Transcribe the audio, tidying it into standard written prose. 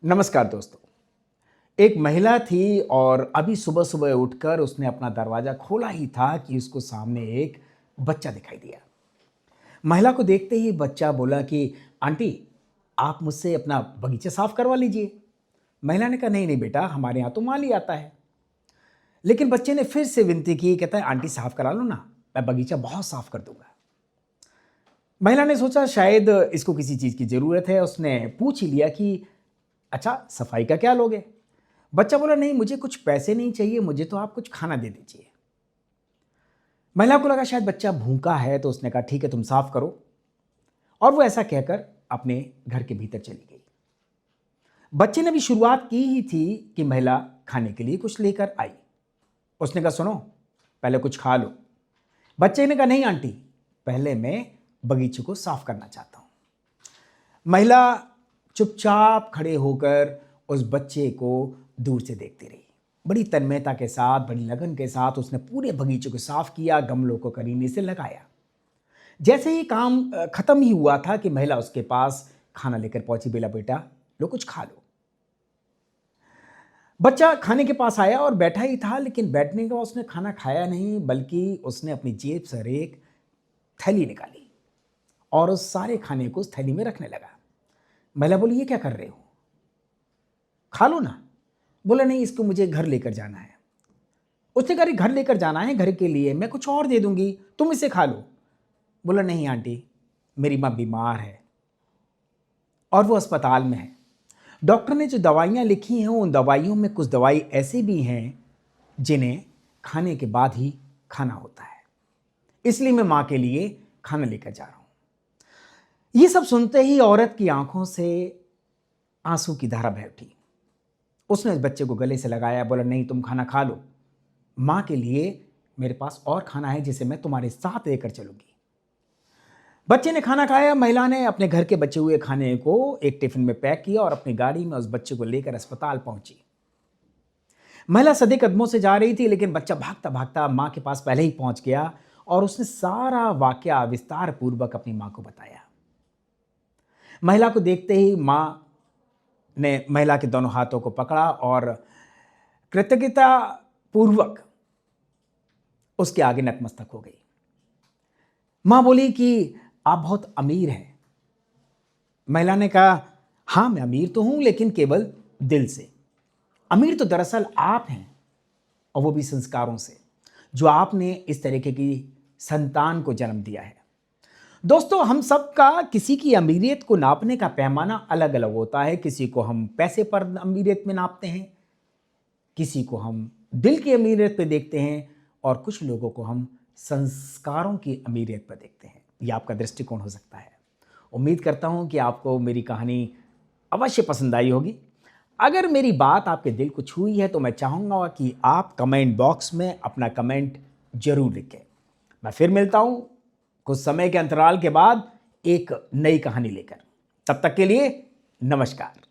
नमस्कार दोस्तों। एक महिला थी और अभी सुबह-सुबह उठकर उसने अपना दरवाज़ा खोला ही था कि उसको सामने एक बच्चा दिखाई दिया। महिला को देखते ही बच्चा बोला कि आंटी, आप मुझसे अपना बगीचा साफ करवा लीजिए। महिला ने कहा नहीं, नहीं बेटा, हमारे यहाँ तो माली आता है। लेकिन बच्चे ने फिर से विनती की, कहता है आंटी साफ करा लो ना, मैं बगीचा बहुत साफ कर दूंगा। महिला ने सोचा शायद इसको किसी चीज़ की ज़रूरत है। उसने पूछ ही लिया कि अच्छा, सफाई का क्या लोगे? बच्चा बोला नहीं, मुझे कुछ पैसे नहीं चाहिए, मुझे तो आप कुछ खाना दे दीजिए। महिला को लगा शायद बच्चा भूखा है, तो उसने कहा ठीक है, तुम साफ करो। और वो ऐसा कहकर अपने घर के भीतर चली गई। बच्चे ने भी शुरुआत की ही थी कि महिला खाने के लिए कुछ लेकर आई। उसने कहा सुनो, पहले कुछ खा लो। बच्चे ने कहा नहीं आंटी, पहले मैं बगीचे को साफ करना चाहता हूं। महिला चुपचाप खड़े होकर उस बच्चे को दूर से देखती रही। बड़ी तन्मयता के साथ, बड़ी लगन के साथ उसने पूरे बगीचे को साफ किया, गमलों को करीने से लगाया। जैसे ही काम खत्म ही हुआ था कि महिला उसके पास खाना लेकर पहुंची। बोला बेटा, लो कुछ खा लो। बच्चा खाने के पास आया और बैठा ही था, लेकिन बैठने के बाद उसने खाना खाया नहीं, बल्कि उसने अपनी जेब से एक थैली निकाली और उस सारे खाने को उस थैली में रखने लगा। महिला बोली ये क्या कर रहे हो, खा लो ना। बोला नहीं, इसको मुझे घर लेकर जाना है। उसने कहा घर लेकर जाना है, घर के लिए मैं कुछ और दे दूंगी, तुम इसे खा लो। बोला नहीं आंटी, मेरी माँ बीमार है और वो अस्पताल में है। डॉक्टर ने जो दवाइयाँ लिखी हैं, उन दवाइयों में कुछ दवाई ऐसी भी हैं जिन्हें खाने के बाद ही खाना होता है, इसलिए मैं माँ के लिए खाना लेकर जा रहा हूँ। ये सब सुनते ही औरत की आंखों से आंसू की धारा बह उठी। उसने उस बच्चे को गले से लगाया, बोला नहीं, तुम खाना खा लो, माँ के लिए मेरे पास और खाना है जिसे मैं तुम्हारे साथ लेकर चलूंगी। बच्चे ने खाना खाया। महिला ने अपने घर के बचे हुए खाने को एक टिफिन में पैक किया और अपनी गाड़ी में उस बच्चे को लेकर अस्पताल पहुंची। महिला सधे कदमों से जा रही थी, लेकिन बच्चा भागता भागता माँ के पास पहले ही पहुंच गया और उसने सारा वाकया विस्तार पूर्वक अपनी माँ को बताया। महिला को देखते ही माँ ने महिला के दोनों हाथों को पकड़ा और कृतज्ञता पूर्वक उसके आगे नतमस्तक हो गई। मां बोली कि आप बहुत अमीर हैं। महिला ने कहा हां, मैं अमीर तो हूं, लेकिन केवल दिल से। अमीर तो दरअसल आप हैं, और वो भी संस्कारों से, जो आपने इस तरीके की संतान को जन्म दिया है। दोस्तों, हम सबका किसी की अमीरियत को नापने का पैमाना अलग अलग होता है। किसी को हम पैसे पर अमीरियत में नापते हैं, किसी को हम दिल की अमीरियत पे देखते हैं, और कुछ लोगों को हम संस्कारों की अमीरियत पर देखते हैं। यह आपका दृष्टिकोण हो सकता है। उम्मीद करता हूं कि आपको मेरी कहानी अवश्य पसंद आई होगी। अगर मेरी बात आपके दिल को छुई है तो मैं चाहूँगा कि आप कमेंट बॉक्स में अपना कमेंट जरूर लिखें। मैं फिर मिलता हूं कुछ समय के अंतराल के बाद एक नई कहानी लेकर। तब तक के लिए नमस्कार।